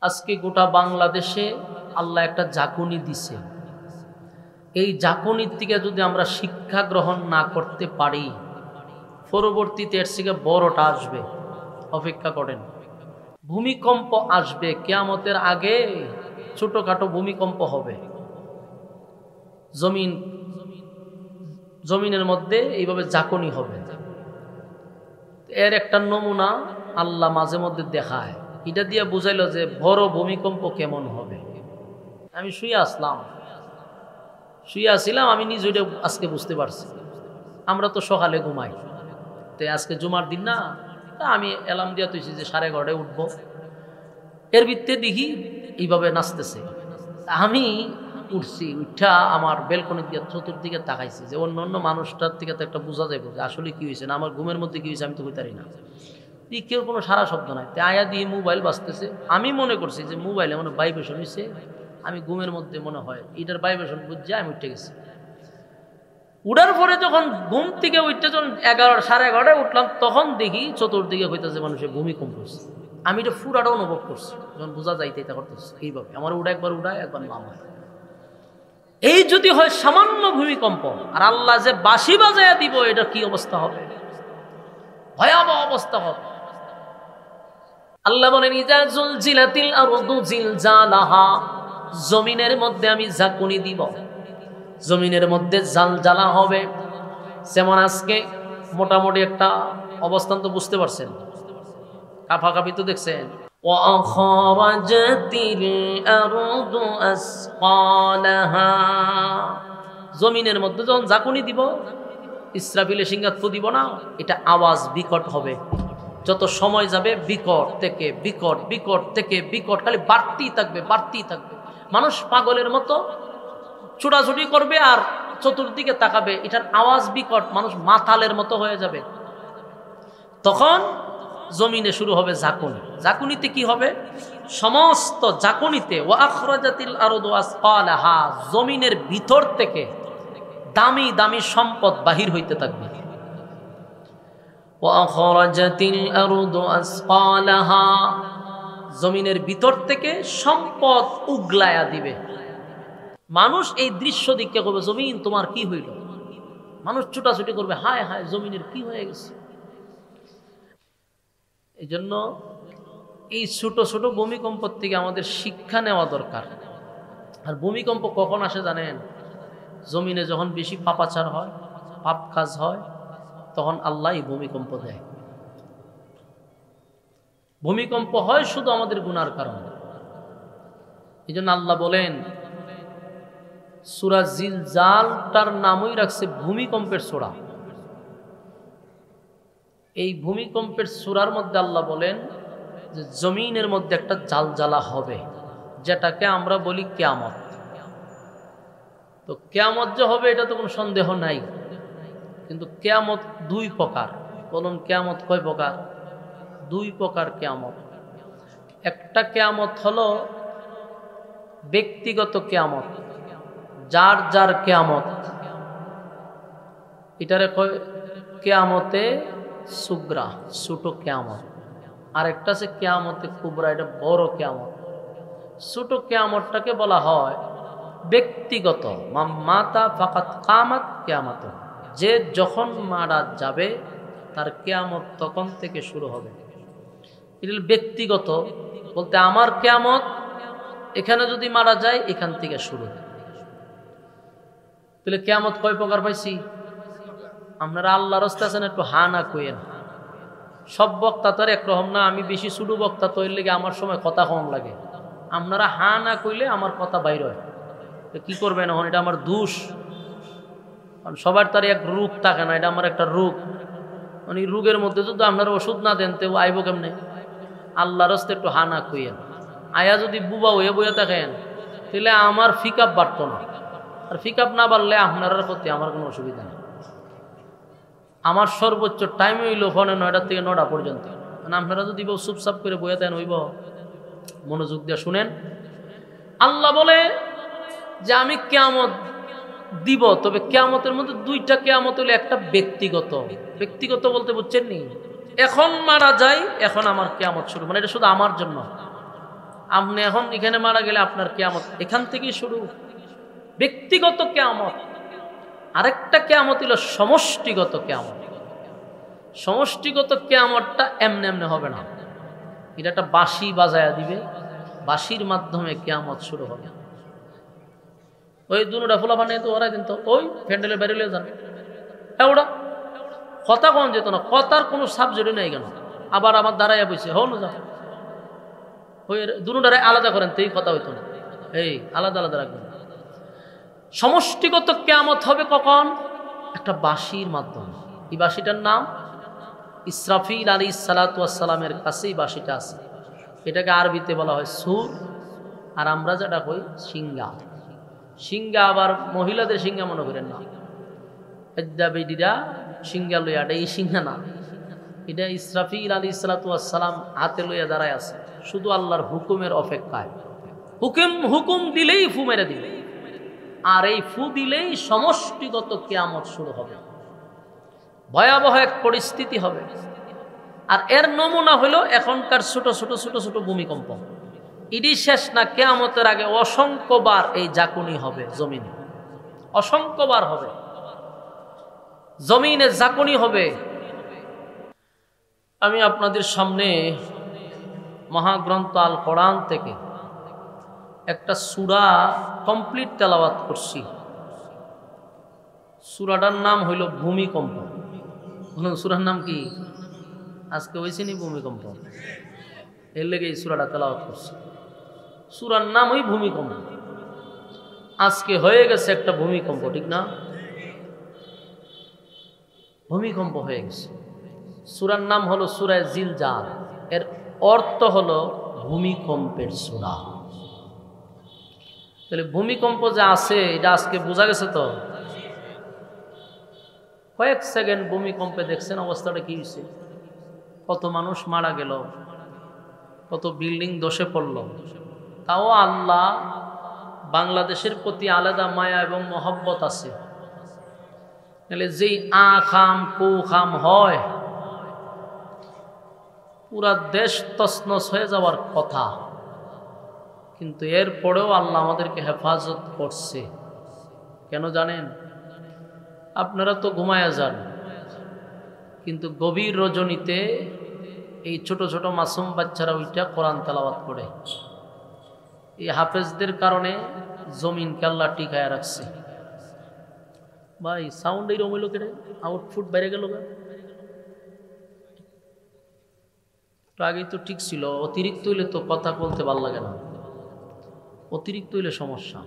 আজকে গোটা বাংলাদেশে আল্লাহ একটা ঝাঁকুনি দিছে। এই ঝাঁকুনির থেকে যদি আমরা শিক্ষা গ্রহণ না করতে পারি, পরবর্তীতে এর থেকে বড়টা আসবে। অপেক্ষা করেন, ভূমিকম্প আসবে। কিয়ামতের আগে ছোটখাটো ভূমিকম্প হবে। জমিনের মধ্যে এইভাবে ঝাঁকুনি হবে। এর একটা নমুনা আল্লাহ মাঝে মধ্যে দেখায়। এটা দিয়ে বুঝাইলো যে বড় ভূমিকম্প কেমন হবে। আমি শুয়ে আসছিলাম, আমি নিজে ওইটা আজকে বুঝতে পারছি। আমরা তো সকালে ঘুমাই, তো আজকে জুমার দিন না, আমি অ্যালার্ম দিয়া তুইছি যে 11:30টায় উঠবো। এর ভিত্তিতে দেখি এইভাবে নাচতেছে। আমি উঠছি, উঠা আমার বেলকনি দিয়ে চতুর্দিকে তাকাইছি যে অন্য অন্য মানুষটার থেকে তো একটা বোঝা যাবে যে আসলে কি হয়েছে, না আমার ঘুমের মধ্যে কি হয়েছে আমি তো বুঝতে না। কেউ কোনো সারা শব্দ নাই। তে আয়া দিয়ে মোবাইল বাজতেছে। আমি মনে করছি যে মোবাইলে মনে ভাইব্রেশন হয়েছে। আমি ঘুমের মধ্যে মনে হয় এটার ভাইব্রেশন বুঝছে, আমি উঠে গেছি। উঠার পরে যখন ঘুম থেকে উঠতে যখন 11:30 উঠলাম, তখন দেখি চতুর্দিকে হইতেছে মানুষের ভূমিকম্প হচ্ছে। আমি এটা পুরাটা অনুভব করছি, যখন বোঝা যাইতে এটা করতেছে এইভাবে আমার একবার উঠায় একবার নামায়। এই যদি হয় সামান্য ভূমিকম্প, আর আল্লাহ যে বাঁশি বাজায়া দিব, এটা কি অবস্থা হবে? ভয়াবহ অবস্থা হবে। আল্লাহ বলেন ইজা জুলজিলাতিল আরদু জিলজালাহা, জমিনের মধ্যে আমি ঝাঁকুনি দিব, জমিনের মধ্যে জালজালা হবে। যেমন আজকে মোটামুটি একটা অবস্থান তো বুঝতে পারছেন, কাফাকাফি তো দেখছেন। জমিনের মধ্যে যখন ঝাঁকুনি দিব, ইসরাফিলের সিংহাত দিব না, এটা আওয়াজ বিকট হবে। যত সময় যাবে বিকট থেকে বিকট, বিকট থেকে বিকট, খালি বাড়তেই থাকবে, বাড়তেই থাকবে। মানুষ পাগলের মতো ছোটাছুটি করবে আর চতুর্দিকে তাকাবে, এটার আওয়াজ বিকট, মানুষ মাতালের মতো হয়ে যাবে। তখন জমিনে শুরু হবে ঝাঁকুনি। ঝাঁকুনিতে কি হবে? সমস্ত ঝাঁকুনিতে ওয়া আখরাজাতিল আরদু আসফালাহা, জমিনের ভিতর থেকে দামি দামি সম্পদ বাহির হইতে থাকবে। ওয়া আখরাজাতিল আরদু আসফালাহা, জমিনের ভিতর থেকে সম্পদ উগলায়া দিবে। মানুষ এই দৃশ্য দেখে করবে জমিন তোমার কি হইল। মানুষ ছুটাছুটি করবে, হায় হায় জমিনের কি হয়ে গেছে। এই জন্য এই ছোট ছোট ভূমিকম্প থেকে আমাদের শিক্ষা নেওয়া দরকার। আর ভূমিকম্প কখন আসে জানেন? জমিনে যখন বেশি পাপাচার হয়, পাপ কাজ হয়, তখন আল্লাহ ভূমিকম্প দেয়। ভূমিকম্প হয় শুধু আমাদের গুনার কারণে। এই জন্য আল্লাহ বলেন, সূরা জিলজালটার নামই রাখছে ভূমিকম্পের সূরা। এই ভূমিকম্পের সূরার মধ্যে আল্লাহ বলেন যে জমিনের মধ্যে একটা জালজালা হবে, যেটাকে আমরা বলি কিয়ামত। তো কিয়ামত যে হবে এটা তো কোনো সন্দেহ নাই, কিন্তু কিয়ামত দুই প্রকার। বলুন কিয়ামত কয় প্রকার? দুই প্রকার কিয়ামত। একটা কিয়ামত হলো ব্যক্তিগত কিয়ামত, যার যার কিয়ামত, এটারে কয় কিয়ামতে সুগরা, ছোট কিয়ামত। আর একটা আছে কিয়ামতে কুবরা, এটা বড় কিয়ামত। ছোট কিয়ামতটাকে বলা হয় ব্যক্তিগত, মাতা ফাকাত কামাত কিয়ামত, যে যখন মারা যাবে তার কিয়ামত তখন থেকে শুরু হবে। এটা ব্যক্তিগত বলতে আমার কিয়ামত এখানে যদি মারা যায় এখান থেকে শুরু। তাহলে কিয়ামত কয় প্রকার পাইছি? আপনারা আল্লাহর রাস্তায় আছেন, একটু হা না কইেন। সব বক্তা তো আর একরকম না। আমি বেশি শুধু বক্তা তো এর লেগে আমার সময় কথা কম লাগে। আপনারা হা না কইলে আমার কথা বাইর হয়। কি করবেন এখন? এটা আমার দোষ। কারণ সবার তার এক রোগ থাকে না, এটা আমার একটা রোগ। মানে রোগের মধ্যে যদি আপনারা ওষুধ না দেন তো আইব কেমনে? আল্লাহর রাস্তায় একটু হা না কইেন। আয়া যদি বুবা হয়ে বইয়া থাকেন তাহলে আমার ফিকআপ বাড়তো না। আর ফিকআপ না বাড়লে আপনার প্রতি আমার কোনো অসুবিধা নেই। আমার সর্বোচ্চ টাইম হইল ফোনে 9টা থেকে 9টা পর্যন্ত। মানে আপনারা যদি চুপচাপ করে বইয়া দেন হইব? মনোযোগ দিয়ে শুনেন। আল্লাহ বলে যে আমি কিয়ামত দিব, তবে কিয়ামতের মধ্যে দুইটা কিয়ামত হইলে একটা ব্যক্তিগত। ব্যক্তিগত বলতে বুঝছেন নি? এখন মারা যায়, এখন আমার কিয়ামত শুরু, মানে এটা শুধু আমার জন্য। আপনি এখন এখানে মারা গেলে আপনার কিয়ামত এখান থেকেই শুরু, ব্যক্তিগত কিয়ামত। আরেকটা কিয়ামত হলো সমষ্টিগত কিয়ামত। সমষ্টিগত কিয়ামতটা এমনি এমনি হবে না, এটা একটা বাঁশি বাজায়া দিবে, বাঁশির মাধ্যমে কিয়ামত শুরু হবে। ওই দুটা ফুলা বানিয়ে তো ওরাই দিন তো ওই ফ্যান্ডেলের বেরিয়ে যান, ওরা কথা কন যেত না, কথার কোনো সাবজেক্টই নাই কেন, আবার আমার দাঁড়াইয়া বসে হো না যাও ওই দুটারে আলাদা করেন তো এই কথা হইতো না, এই আলাদা আলাদা রাখবেন। সমষ্টিগত কিয়ামত হবে কখন? একটা বাঁশির মাধ্যমে। এই বাঁশিটার নাম ইসরাফিল আলাইহিস সালাতু ওয়াস সালামের কাছেই বাঁশিটা আছে। এটাকে আরবিতে বলা হয় সুর, আর আমরা যেটা কই সিঙ্গা। সিঙ্গা আবার মহিলাদের সিঙ্গা মনে করেন না, বেডিরা সিঙ্গা লইয়া, এটা এই সিঙ্গা না, এটা ইসরাফিল আলাইহিস সালাতু ওয়াস সালাম হাতে লইয়া দাঁড়ায় আছে, শুধু আল্লাহর হুকুমের অপেক্ষায়। হুকুম দিলেই ফু মেরে দিবে, আর এই ফু দিলেই সমষ্টিগত কিয়ামত শুরু হবে, ভয়াবহ এক পরিস্থিতি হবে। আর এর নমুনা হলো এখনকার ছোট ছোট ছোট ছোট ভূমিকম্প। ইডি শেষ না, কিয়ামতের আগে অসংখ্যবার এই জাকুনি হবে জমিনে, অসংখ্যবার হবে জমিনে জাকুনি হবে। আমি আপনাদের সামনে মহাগ্রন্থ আল কোরআন থেকে একটা সূরা কমপ্লিট তেলাওয়াত করছি। সূরাটার নাম হইল ভূমিকম্প। সূরার নাম কি? আজকে হয়েছে নি ভূমিকম্প, এর লেগে এই সূরাটা তেলাওয়াত করছি। সূরার নাম ওই ভূমিকম্প। আজকে হয়ে গেছে একটা ভূমিকম্প, ঠিক না? ভূমিকম্প হয়ে গেছে। সূরার নাম হলো সূরা জিলজাল, এর অর্থ হলো ভূমিকম্পের সূরা। তাহলে ভূমিকম্প যে আছে এটা আজকে বোঝা গেছে তো। কয়েক সেকেন্ড ভূমিকম্পে দেখছেন অবস্থাটা কি হয়েছে, কত মানুষ মারা গেল, কত বিল্ডিং ধসে পড়ল। তাও আল্লাহ বাংলাদেশের প্রতি আলাদা মায়া এবং মহব্বত আছে। তাহলে যেই খাম কু খাম হয়, পুরা দেশ তছনছ হয়ে যাওয়ার কথা, কিন্তু এরপরেও আল্লাহ আমাদেরকে হেফাজত করছে। কেন জানেন? আপনারা তো ঘুমায়া যান, কিন্তু গভীর রজনীতে এই ছোট ছোট মাসুম বাচ্চারা ওইটা কোরআন তেলাওয়াত করে। এই হাফেজদের কারণে জমিনকে আল্লাহ টিকায় রাখছে। ভাই সাউন্ড এইরকম হইল কেটে, আউটফুট বাইরে গেল। আগেই তো ঠিক ছিল, অতিরিক্ত হইলে তো কথা বলতে ভালো লাগে না, অতিরিক্ত হইলে সমস্যা।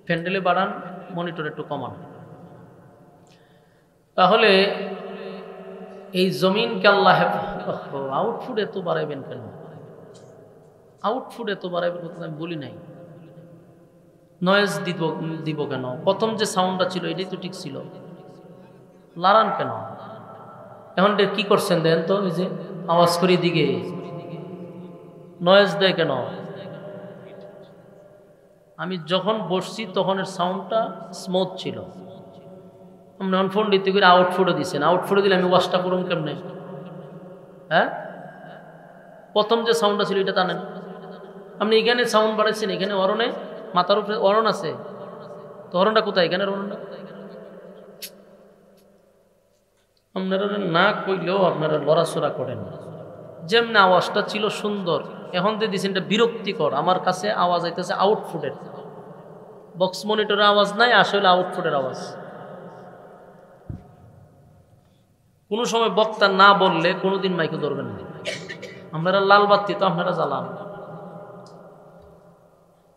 প্যান্ডেলে বাড়ান, মনিটর একটু কমান। তাহলে এই জমিনকে আল্লাহ আউটফুট এত বাড়াইবেন কেন? আউটফুট এত বাড়াইবেন আমি বলি নাই। নয়েজ দিব কেন? প্রথম যে সাউন্ডটা ছিল এটাই তো ঠিক ছিল, লারান কেন? এখন কি করছেন দেন তো, ওই যে আওয়াজ করি দিকে নয়েজ দেয় কেন? আমি যখন বসছি তখন এর সাউন্ডটা স্মুথ ছিল। আপনি অনফোন দিতে করে আউটফুটও দিচ্ছেন, আউটফুটে দিলে আমি ওয়াশটা করুন কেমনে? হ্যাঁ, প্রথম যে সাউন্ডটা ছিল এটা টানেন। আপনি এখানে সাউন্ড বাড়াইছেন, এখানে অরণে মাথার উপরে অরণ আছে, তো অরণটা কোথায়? এখানে অরণটা আপনারা না কইলেও আপনারা লড়াচড়া করেন। যেমন আওয়াজটা ছিল সুন্দর, এখন যে দিচ্ছেন এটা বিরক্তিকর। আমার কাছে আওয়াজ আইতেছে আউটফুটের, বক্স মনিটরের আওয়াজ নাই, আসলে আউটফুটের আওয়াজ। কোনো সময় বক্তা না বললে কোনোদিন মাইকে ধরবেন না। আপনারা লাল বাতি তো আপনারা জ্বালান,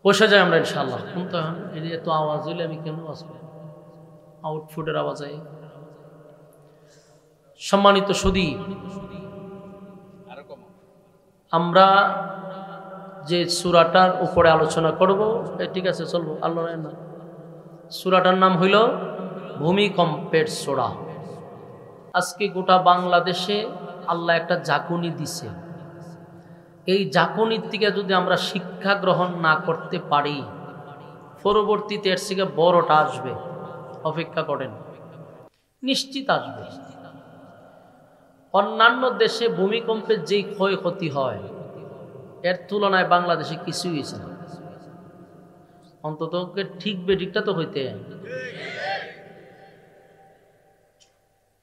বসে যায় আমরা ইনশাল্লাহ। কিন্তু এই যে এত আওয়াজ হইলে আমি কেন আসবো? আউটফুটের আওয়াজ আই। সম্মানিত সুধী, আমরা যে সূরাটার উপরে আলোচনা করব, ঠিক আছে চলবো, আল্লাহ না। সূরাটার নাম হইল ভূমিকম্পের সূরা। আজকে গোটা বাংলাদেশে আল্লাহ একটা ঝাঁকুনি দিছে। এই ঝাঁকুনির থেকে যদি আমরা শিক্ষা গ্রহণ না করতে পারি, পরবর্তীতে এর থেকে বড়টা আসবে, অপেক্ষা করেন, নিশ্চিত আসবে। অন্যান্য দেশে ভূমিকম্পের যেই ক্ষয়ক্ষতি হয়, এর তুলনায় বাংলাদেশে কিছুই হয়েছে না। অন্তত ঠিক বেঠিকটা তো হইতে।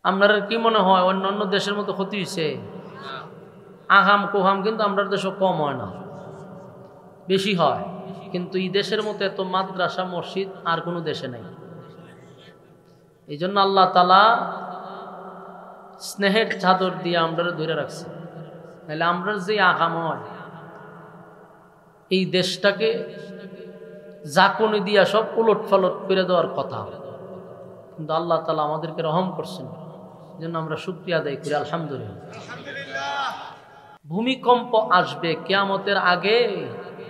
আপনার কি মনে হয় অন্য দেশের মতো ক্ষতি হয়েছে? আহাম কোহাম কিন্তু আমরা দেশে কম হয় না, বেশি হয়। কিন্তু এই দেশের মতো এত মাদ্রাসা মসজিদ আর কোনো দেশে নেই। এই জন্য আল্লাহ তাআলা স্নেহের চাদর দিয়ে আমরা ধরে রাখছি। নাহলে আমরা যে আহাম হয়, এই দেশটাকে জাকুনি দিয়া সব উলট পালট করে দেওয়ার কথা, কিন্তু আল্লাহ তাআলা আমাদেরকে রহম করছেন। এই জন্য আমরা শুকরিয়া আদায় করি, আলহামদুলিল্লাহ। ভূমিকম্প আসবে, কিয়ামতের আগে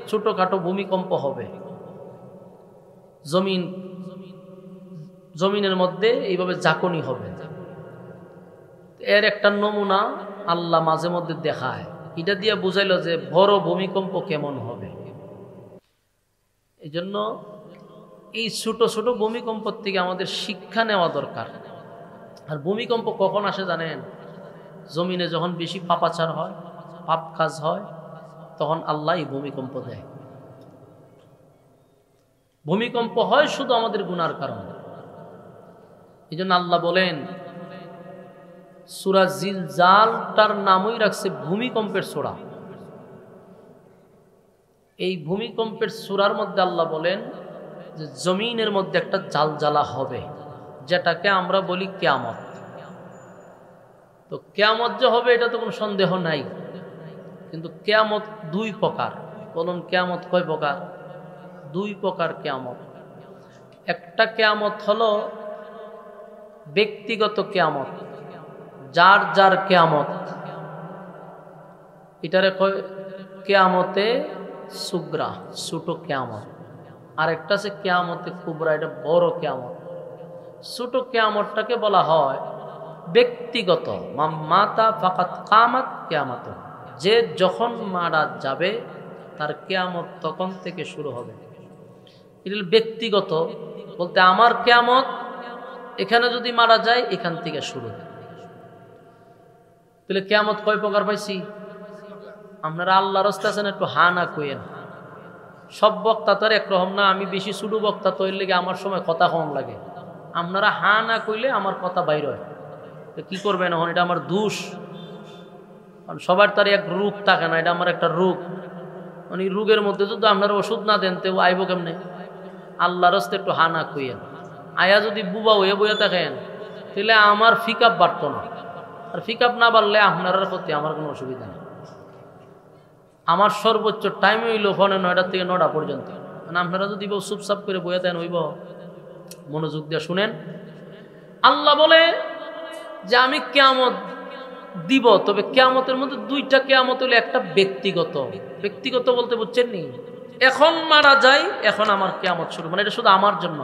ছোটখাটো ভূমিকম্প হবে। জমিনের মধ্যে এইভাবে জাকনি হবে। এর একটা নমুনা আল্লাহ মাঝে মধ্যে দেখায়, এটা দিয়ে বুঝাইলো যে বড় ভূমিকম্প কেমন হবে। এই জন্য এই ছোট ছোট ভূমিকম্প থেকে আমাদের শিক্ষা নেওয়া দরকার। আর ভূমিকম্প কখন আসে জানেন? জমিনে যখন বেশি পাপাচার হয়, পাপ কাজ হয়, তখন আল্লাহ ভূমিকম্প দেয়। ভূমিকম্প হয় শুধু আমাদের গুনার কারণে। এই জন্য আল্লাহ বলেন, সূরা জিলজালটার নামই রাখছে ভূমিকম্পের সূরা। এই ভূমিকম্পের সূরার মধ্যে আল্লাহ বলেন যে জমিনের মধ্যে একটা জালজালা হবে, যেটাকে আমরা বলি কিয়ামত। তো কিয়ামত যে হবে এটা তো কোনো সন্দেহ নাই, কিন্তু কিয়ামত দুই প্রকার। বলুন কিয়ামত কয় প্রকার? দুই প্রকার কিয়ামত। একটা কিয়ামত হলো ব্যক্তিগত কিয়ামত, যার যার কিয়ামত, এটারে কয় কিয়ামতে সুগরা, ছোট কিয়ামত। আর একটা আছে কিয়ামতে কুবরা, এটা বড় কিয়ামত। ছোট কিয়ামতটাকে বলা হয় ব্যক্তিগত, মাতা ফাকাত কামাত কিয়ামত, যে যখন মারা যাবে তার কিয়ামত তখন থেকে শুরু হবে। এটা ব্যক্তিগত বলতে আমার কিয়ামত এখানে যদি মারা যায় এখান থেকে শুরু। তাহলে কিয়ামত কয় প্রকার পাইছি? আপনারা আল্লাহর রাস্তায় আছেন, একটু হা না কইেন। সব বক্তা তো আর একরকম না। আমি বেশি শুধু বক্তা তো এর লেগে আমার সময় কথা কম লাগে। আপনারা হা না কইলে আমার কথা বাইর হয়। কি করবেন এখন? এটা আমার দোষ। কারণ সবার তার এক রোগ থাকে না, এটা আমার একটা রোগ। মানে রোগের মধ্যে যদি আপনারা ওষুধ না দেন তো আইব কেমনে? আল্লাহর রাস্তায় একটু হা না কইেন। আয়া যদি বুবা হয়ে বইয়া থাকেন তাহলে আমার ফিকআপ বাড়তো না। আর ফিকআপ না বাড়লে আপনার প্রতি আমার কোনো অসুবিধা নেই। আমার সর্বোচ্চ টাইম হইল ফোনে 9টা থেকে 9টা পর্যন্ত। মানে আপনারা যদি চুপচাপ করে বইয়া দেন হইব? মনোযোগ দিয়ে শুনেন। আল্লাহ বলে যে আমি কিয়ামত দিব, তবে কিয়ামতের মধ্যে দুইটা কিয়ামত হলে একটা ব্যক্তিগত। ব্যক্তিগত বলতে বুঝছেন নি? এখন মারা যায়, এখন আমার কিয়ামত শুরু। মানে এটা শুধু আমার জন্য।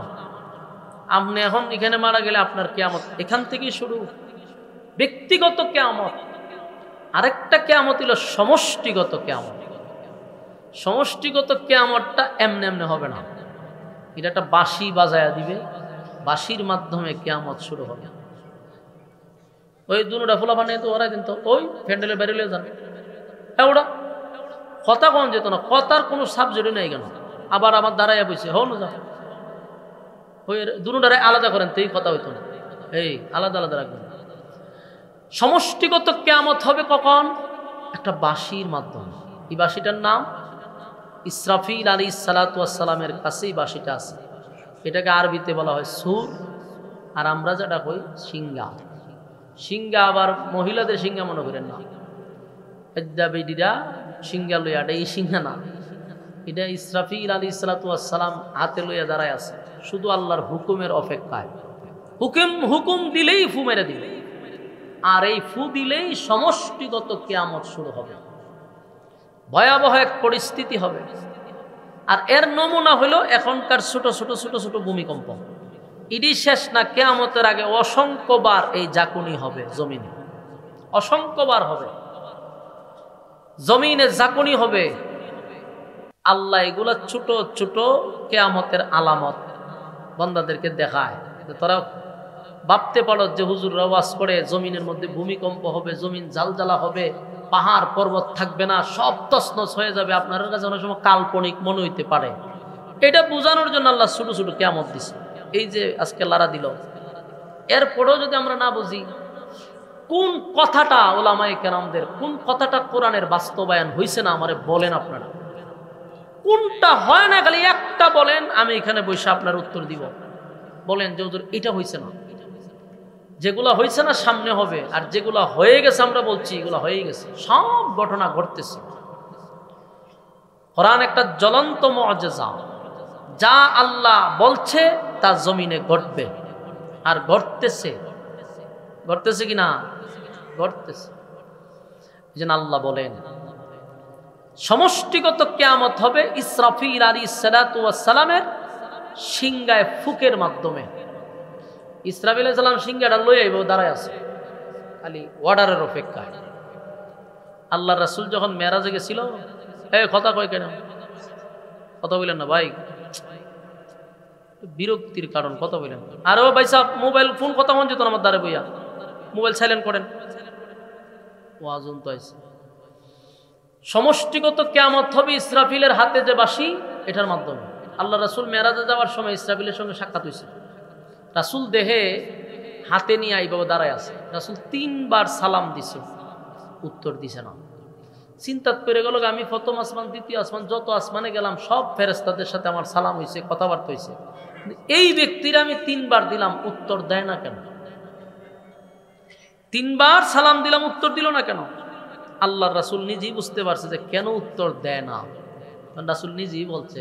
আপনি এখন এখানে মারা গেলে আপনার কিয়ামত এখান থেকেই শুরু, ব্যক্তিগত কিয়ামত। আরেকটা কিয়ামত হলো সমষ্টিগত কিয়ামত। সমষ্টিগত কিয়ামতটা এমনি এমনি হবে না, এটা একটা বাঁশি বাজায়া দিবে, বাঁশির মাধ্যমে কিয়ামত শুরু হবে। ওই দুটা ফুলা বানিয়ে তো ওরাই দিন তো ওই ফ্যান্ডেলে বেরিয়ে যান। হ্যাঁ, ওরা কথা কম যেত না, কথার কোনো সাবজেক্টই নেই কেন? আবার আমার দাঁড়াইয়া বসে হো না যাও, ওই দুটারে আলাদা করেন তো এই কথা হইতো না। এই আলাদা আলাদা রাখবেন। সমষ্টিগত কিয়ামত হবে কখন? একটা বাঁশির মাধ্যমে। এই বাঁশিটার নাম ইসরাফিল আলাইহিস সালাতু ওয়াস সালামের কাছেই বাঁশিটা আছে। এটাকে আরবিতে বলা হয় সুর, আর আমরা যেটা কই সিঙ্গা। সিঙ্গা আবার মহিলাদের সিঙ্গা মনে করেন না, বেডিরা সিঙ্গা লইয়া, এটা এই সিঙ্গা না। এটা ইসরাফিল আলাইহিস সালাতু ওয়াস সালাম হাতে লইয়া দাঁড়ায় আছে, শুধু আল্লাহর হুকুমের অপেক্ষায়। হুকুম দিলেই ফু মেরে দিবে, আর এই ফু দিলেই সমষ্টিগত কিয়ামত শুরু হবে। ভয়াবহ এক পরিস্থিতি হবে। আর এর নমুনা হলো এখনকার ছোট ছোট ছোট ছোট ভূমিকম্প। ইডি শেষ না, কিয়ামতের আগে অসংখ্যবার এই জাকুনি হবে জমিনে, অসংখ্যবার হবে জমিনে জাকুনি হবে। আল্লাহ এগুলা ছোট ছোট কিয়ামতের আলামত বান্দাদেরকে দেখায়, তোরা ভাবতে পারো যে হুজুররা ওয়াজ করে জমিনের মধ্যে ভূমিকম্প হবে, জমিন জালজালা হবে, পাহাড় পর্বত থাকবে না, সব তছনছ হয়ে যাবে, আপনার কাছে অনেক সময় কাল্পনিক মনে হইতে পারে। এটা বোঝানোর জন্য আল্লাহ ছোট ছোট কিয়ামত দিছে। এই যে আজকে লারা দিল, এরপরেও যদি আমরা না বুঝি কোন কথাটা ওলামায়ে কেরামদের, কোন কথাটা কোরআনের বাস্তবায়ন হয়েছে না আমারে বলেন আপনারা, কোনটা হয় না, খালি একটা বলেন, আমি এখানে বসে আপনার উত্তর দিব। বলেন যে হুজুর এটা হয়েছে না। যেগুলা হয়েছে না সামনে হবে, আর যেগুলা হয়ে গেছে আমরা বলছি এগুলা হয়ে গেছে, সব ঘটনা ঘটতেছে। কোরআন একটা জ্বলন্ত মুআজিজা, যা আল্লাহ বলছে তা জমিনে ঘটবে, আর ঘটতেছে। ঘটতেছে কি না? ঘটতেছে। যেন আল্লাহ বলেন সমষ্টিগত কিয়ামত হবে ইসরাফিল আলাইহিস সালাতু ওয়াস সালামের সিংহায় ফুকের মাধ্যমে। ইসরাফিল আলাইহিস সালাম সিংহাটা লইয়া আইব, দাঁড়ায় আছে খালি অর্ডারের অপেক্ষায়। আল্লাহ রাসূল যখন মেরাজে গেছিল, কথা কয় কেন, কথা বলেন না ভাই, বিরক্তির কারণ, কথা বলেন। আরে ভাই সাহেব মোবাইল ফোন কথা মন যেত আমার দ্বারে বইয়া, মোবাইল সাইলেন্ট করেন। ওয়াজুন তো আইছে। সমষ্টিগত কিয়ামত হবে ইসরাফিলের হাতে যে বাঁশি, এটার মাধ্যমে। আল্লাহ রাসূল মেরাজে যাওয়ার সময় ইসরাফিলের সঙ্গে সাক্ষাৎ হয়েছে। রাসূল দেহে হাতে নিয়ে এইভাবে দাঁড়ায় আছে। রাসূল 3 বার সালাম দিছে, উত্তর দিছে না। চিন্তাত পেরে গেল, আমি প্রথম আসমান, দ্বিতীয় আসমান, যত আসমানে গেলাম সব ফেরেশতাদের সাথে আমার সালাম হয়েছে, কথাবার্তা হয়েছে, এই ব্যক্তির আমি 3 বার দিলাম, উত্তর দেয় না কেন? 3 বার সালাম দিলাম, উত্তর দিল না কেন? আল্লাহর রাসূল নিজেই বুঝতে পারছে যে কেন উত্তর দেয় না। রাসূল নিজেই বলছে,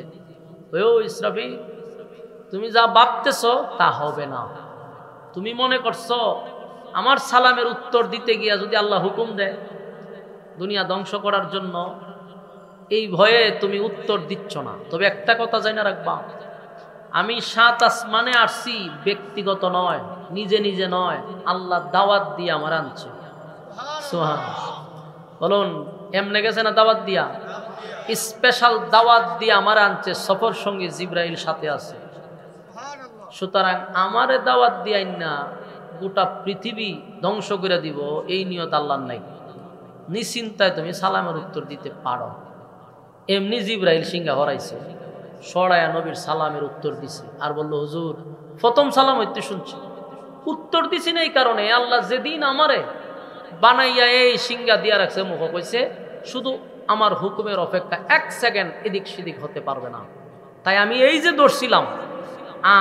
ও ইসরাফিল, তুমি যা ভাবতেছ তা হবে না। তুমি মনে করছো আমার সালামের উত্তর দিতে গিয়া যদি আল্লাহ হুকুম দেয় দুনিয়া ধ্বংস করার জন্য, এই ভয়ে তুমি উত্তর দিচ্ছ না। তবে একটা কথা জানা রাখবা, আমি 7 আসমানে আসছি ব্যক্তিগত নয়, নিজে নিজে নয়, আল্লাহ দাওয়াত দিয়ে আমার আনছে। সুবহানাল্লাহ বলুন, এমনে গেছে না দাওয়াত দিয়া, স্পেশাল দাওয়াত দিয়ে আমার আনছে, সফর সঙ্গে জিবরাইল সাথে আছে। সুতরাং আমারে দাওয়াত দিয়াই না গোটা পৃথিবী ধ্বংস করে দিব, এই নিয়ত আল্লাহর নাই। নিশ্চিন্তায় তুমি সালামের উত্তর দিতে পারো। এমনি জিবরাইল সিংহা হরাইছে, সরায়া নবীর সালামের উত্তর দিছে, আর বলল, হুজুর প্রথম সালাম হইতে শুনছি, উত্তর দিছি না এই কারণে আল্লাহ যেদিন আমারে বানাইয়া এই সিংহা দিয়া রাখছে, মুখ কইছে শুধু আমার হুকুমের অপেক্ষা, 1 সেকেন্ড এদিক সেদিক হতে পারবে না। তাই আমি এই যে দৌড়ছিলাম,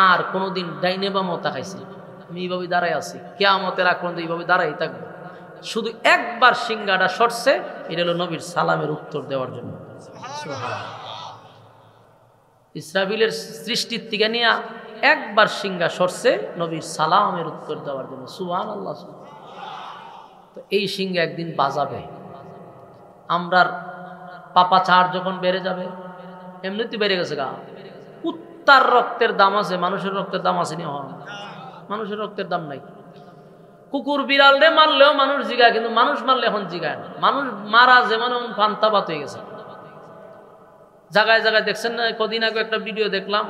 আর কোনোদিন ডাইনে বামও তাকাইছি, আমি এইভাবে দাঁড়াই আছি, কিয়ামতের আগ পর্যন্ত এইভাবে দাঁড়াই থাকবো। শুধু একবার সিংহাটা সরছে, এটা হলো নবীর সালামের উত্তর দেওয়ার জন্য। ইসরাফিলের সৃষ্টির থেকে নিয়ে একবার সিংহা সরছে নবীর সালামের উত্তর দেওয়ার জন্য। সুবহানাল্লাহ। তো এই সিংহা একদিন বাজাবে। আমরার পাপাচার যখন বেড়ে যাবে, এমনিতে বেড়ে গেছে গা, কুত্তার রক্তের দাম আছে, মানুষের রক্তের দাম আছে নি? মানুষের রক্তের দাম নাই। কুকুর বিড়াল রে মারলেও মানুষ জিগায়, কিন্তু মানুষ মারলে এখন জিগায় না। মানুষ মারা যেমন পান্তাবাত হয়ে গেছে জায়গায় জায়গায়। দেখছেন না, কদিন আগে একটা ভিডিও দেখলাম,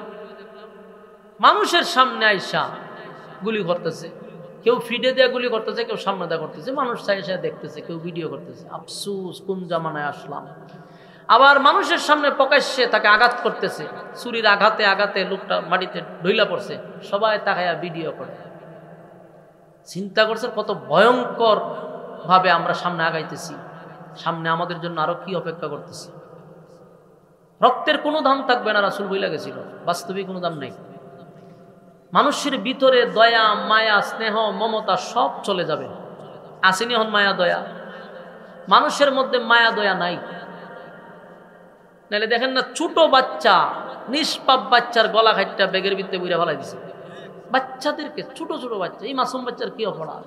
মানুষের সামনে আইসা গুলি করতেছে, কেউ ফিডে দেয়া গুলি করতেছে, কেউ সামনে দেয়া করতেছে, মানুষ চাই দেখতেছে, কেউ ভিডিও করতেছে। আফসুস, কোন জামানায় আসলাম। আবার মানুষের সামনে প্রকাশ্যে তাকে আঘাত করতেছে, ছুরির আঘাতে আঘাতে লোকটা মাটিতে ঢইলা পড়ছে, সবাই তাকায়া ভিডিও করে। চিন্তা করছে কত ভয়ঙ্কর ভাবে আমরা সামনে আগাইতেছি, সামনে আমাদের জন্য আরো কি অপেক্ষা করতেছি। রক্তের কোনো দাম থাকবে না, রাসূল বইলা গেছিল, বাস্তবিক কোনো দাম নাই। মানুষের ভিতরে দয়া, মায়া, স্নেহ, মমতা সব চলে যাবে। আসেনি এখন মায়া দয়া? মানুষের মধ্যে মায়া দয়া নাই। নাহলে দেখেন না, ছোট বাচ্চা, নিষ্পাপ বাচ্চার গলা খাইটা ব্যাগের ভিতরে বুইরা ফেলাই দিছে। বাচ্চাদেরকে, ছোট ছোট বাচ্চা, এই মাসুম বাচ্চার কি অপরাধ?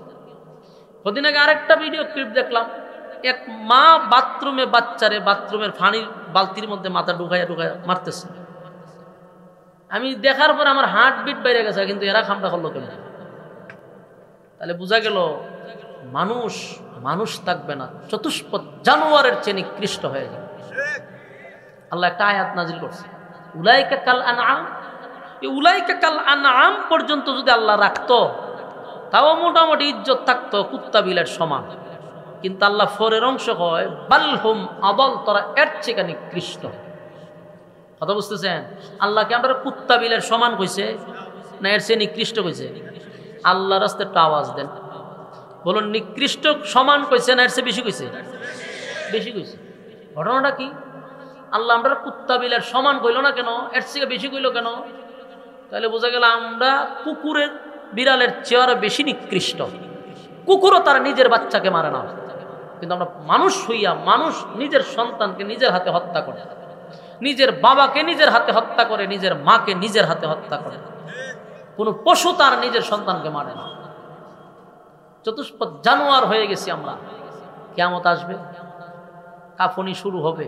কদিন আগে আরেকটা ভিডিও ক্লিপ দেখলাম, এক মা বাথরুমে বাচ্চারে বাথরুমের পানির বালতির মধ্যে মাথা ঢুকাইয়া ঢুকাইয়া মারতেছে। আমি দেখার পর আমার হার্ট বিট বেড়ে গেছে, কিন্তু এরা খামটা করলো কেন? তাহলে বোঝা গেল মানুষ মানুষ থাকবে না, চতুষ্পদ জানোয়ারের চেয়ে নিকৃষ্ট হয়ে যাবে। আল্লাহ একটা আয়াত নাজিল করছে, উলাইকা কাল আনআম। এই উলাইকা কাল আনআম পর্যন্ত যদি আল্লাহ রাখতো, তাও মোটামুটি ইজ্জত থাকতো কুত্তা বিলের সমান। কিন্তু আল্লাহ ফোরের অংশ কয় বালহুম আদল, তোরা এর চেয়ে নিকৃষ্ট। কথা বুঝতেছেন? আল্লাহকে আমরা কুত্তা বিলের সমান কইছে না এর চেয়ে নিকৃষ্ট কইছে? আল্লাহ রাস্তায় একটা আওয়াজ দেন, বলুন নিকৃষ্ট সমান কইছে না এর চেয়ে বেশি কইছে? বেশি কইছে। ঘটনাটা কি? আল্লাহ আমরা কুত্তা বিলের সমান কইল না কেন, এর থেকে বেশি কইল কেন? তাহলে বোঝা গেল আমরা কুকুরের বিড়ালের চেয়ে বেশি নিকৃষ্ট। কুকুরও তার নিজের বাচ্চাকে মারে না, কিন্তু আমরা মানুষ হইয়া মানুষ নিজের সন্তানকে নিজের হাতে হত্যা করে, নিজের বাবাকে নিজের হাতে হত্যা করে, নিজের মাকে নিজের হাতে হত্যা করে। কোন পশু তার নিজের সন্তানকে মারে না। চতুষ্পদ জানোয়ার হয়ে গেছি আমরা। কিয়ামত আসবে, কাফনি শুরু হবে,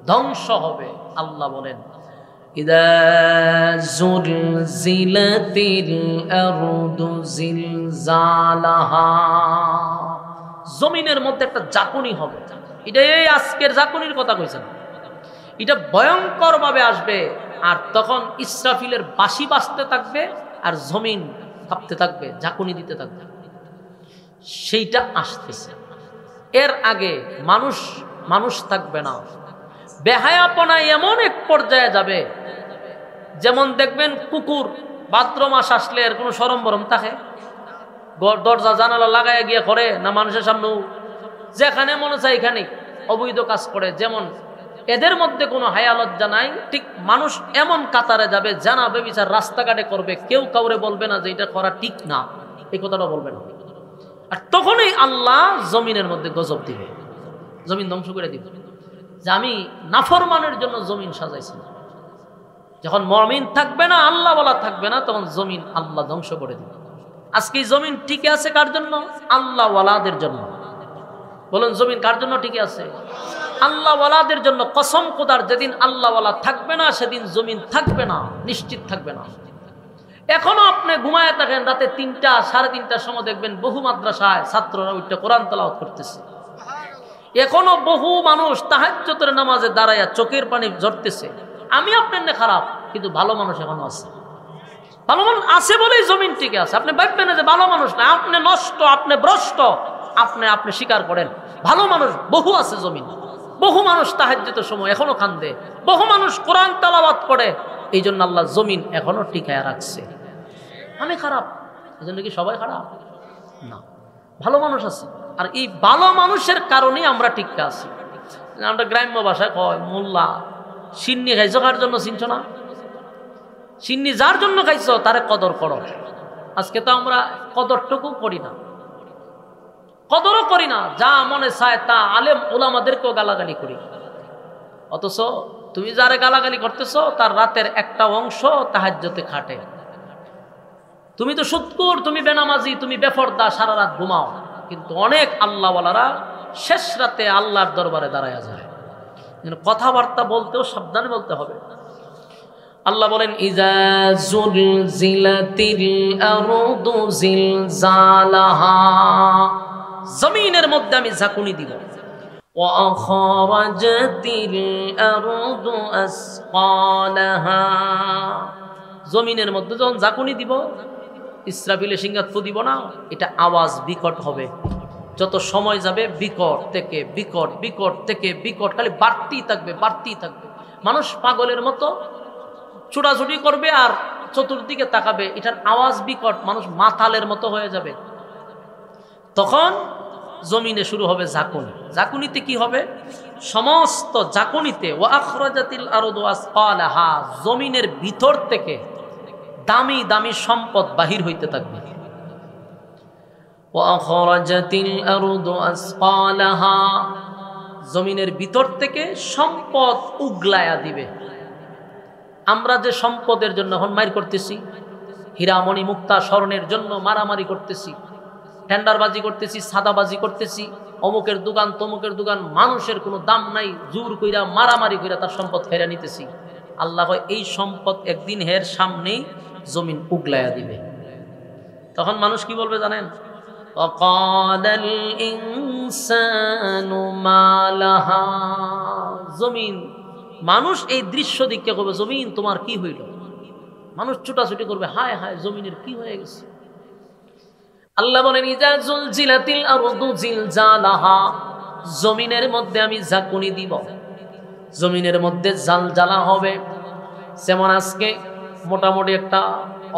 ধ্বংস হবে। আল্লাহ বলেন ইদা যুলজিলাতিল আরদু জিলজালাহা, জমিনের মধ্যে একটা জাকুনি হবে। এটা এই আজকের জাকুনির কথা কইছেন, এটা ভয়ঙ্কর ভাবে আসবে। আর তখন ইসরাফিলের বাঁশি বাজতে থাকবে আর জমিন কাঁপতে থাকবে, জাকুনি দিতে থাকবে। সেইটা আসতেছে। এর আগে মানুষ মানুষ থাকবে না। বেহায়াপনা এমন এক পর্যায়ে যাবে, যেমন দেখবেন কুকুর ভাদ্র মাস আসলে এর কোনো সরম বরম থাকে? দরজা জানালা লাগাই গিয়ে করে না মানুষের সামনে যেখানে মনে চায় এখানে অবৈধ কাজ করে। যেমন এদের মধ্যে কোনো হায়া লজ্জা নাই, ঠিক মানুষ এমন কাতারে যাবে জানা বেবিচার রাস্তাঘাটে করবে, কেউ কাউরে বলবে না যে এটা করা ঠিক না, এই কথাটা বলবে না। আর তখনই আল্লাহ জমিনের মধ্যে গজব দিবে, জমিন ধ্বংস করে দিবে। যে আমি নাফরমানের জন্য জমিন সাজাইছি। যখন মুমিন থাকবে না, আল্লাহ ওয়ালা থাকবে না, তখন জমিন আল্লাহ ধ্বংস করে দিবে। আজকে জমিন টিকে আছে কার জন্য? আল্লাহ ওয়ালাদের জন্য। বলুন জমিন কার জন্য টিকে আছে? আল্লাহ ওয়ালাদের জন্য। কসম খোদার, যেদিন আল্লাহ ওয়ালা থাকবে না সেদিন জমিন থাকবে না, নিশ্চিত থাকবে না। এখনো আপনি ঘুমায় থাকেন, রাতে 3টা 3:30টার সময় দেখবেন বহু মাদ্রাসায় ছাত্ররা উঠে কোরআন তেলাওয়াত করতেছে। এখনো বহু মানুষ তাহাজ্জুদের নামাজে দাঁড়াইয়া চোখের পানি ঝরতেছে। আমি আপনার না খারাপ, কিন্তু ভালো মানুষ এখনো আছে। ভালো মানুষ আছে বলেই জমিন টিকে আছে। আপনি ভাববেন না যে ভালো মানুষ না, আপনি নষ্ট, আপনি ভ্রষ্ট, আপনি স্বীকার করেন। ভালো মানুষ বহু আছে জমিন। বহু মানুষ তাহাজ্জুদের সময় এখনো কান্দে, বহু মানুষ কোরআন তেলাওয়াত করে। এই জন্য আল্লাহ জমিন এখনো টিকায় রাখছে। আমি খারাপ, এই জন্য কি সবাই খারাপ? না, ভালো মানুষ আছে। আর এই ভালো মানুষের কারণেই আমরা টিকে আছি। আমরা গ্রাম্য ভাষায় কয় মোল্লা সিন্নি খাইছো কার জন্য চিনছো না? সিন্নি যার জন্য খাইছো তারে কদর করো। আজকে তো আমরা কদরটুকু করি না, কদরও করি না, যা মনে চায় তা আলেম ওলামাদেরকেও গালাগালি করি। অথচ তুমি যারে গালাগালি করতেছো তার রাতের একটা অংশ তাহাজ্জুদে খাটে। তুমি তো সুৎকুর, তুমি বেনামাজি, তুমি বেফরদা, সারা রাত ঘুমাও। কিন্তু অনেক আল্লাহওয়ালারা শেষ রাতে আল্লাহর দরবারে দাঁড়ায় যায়। কথাবার্তা বলতেও সাবধানে বলতে হবে। আল্লাহ বলেন ইজা যুলজিলাতিল আরদু জিলজালাহা, জমিনের মধ্যে আমি ঝাঁকুনি দিব। ওয়া আখরাজাতিল আরদু আসকালাহা, জমিনের মধ্যে যখন ঝাঁকুনি দিব, ইসরাফিলের সিংহাত ফু দিব না, এটা আওয়াজ বিকট হবে। যত সময় যাবে বিকট থেকে বিকট, বিকট থেকে বিকট, খালি বাড়তেই থাকবে, বাড়তেই থাকবে। মানুষ পাগলের মতো ছোটাছুটি করবে আর চতুর্দিকে তাকাবে, এটার আওয়াজ বিকট, মানুষ মাতালের মতো হয়ে যাবে। তখন জমিনে শুরু হবে ঝাঁকুনি। ঝাঁকুনিতে কি হবে? সমস্ত ঝাঁকুনিতে ওয়া আখরাজাতিল আরদু আসকালাহা, জমিনের ভিতর থেকে দামি দামি সম্পদ বাহির হইতে থাকবে। ওয়া আখরাজাতিল আরদু আসকালাহা, জমিনের ভিতর থেকে সম্পদ উগলায়া দিবে। আমরা যে সম্পদের জন্য এখন মার করতেছি, হীরামণি মুক্তা স্বর্ণের জন্য মারামারি করতেছি, টেন্ডারবাজি করতেছি, সাদাবাজি করতেছি, অমুকের দোকান তমুকের দোকান, মানুষের কোনো দাম নাই, জোর কইরা মারামারি কইরা তার সম্পদ ফেরা নিতেছি। আল্লাহ এই সম্পদ একদিন হের সামনেই জমিন উগলায়া দিবে। তখন মানুষ কি বলবে জানেন? ওয়াকালাল ইনসানু মা লাহা, জমিন, মানুষ এই দৃশ্য দেখে কবে জমিন তোমার কি হইল? মানুষ ছুটাছুটি করবে, হায় হায় জমিনের কি হয়ে গেছে। আল্লাহ বলেন ইজা জুলজিলাতিল আরদু জিলজালাহা, জমিনের মধ্যে আমি ঝাঁকুনি দিব, জমিনের মধ্যে জালজালা হবে। যেমন আজকে মোটামুটি একটা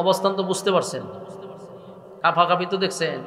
অবস্থান তো বুঝতে পারছেন, কাফাকাফি তো দেখছেন।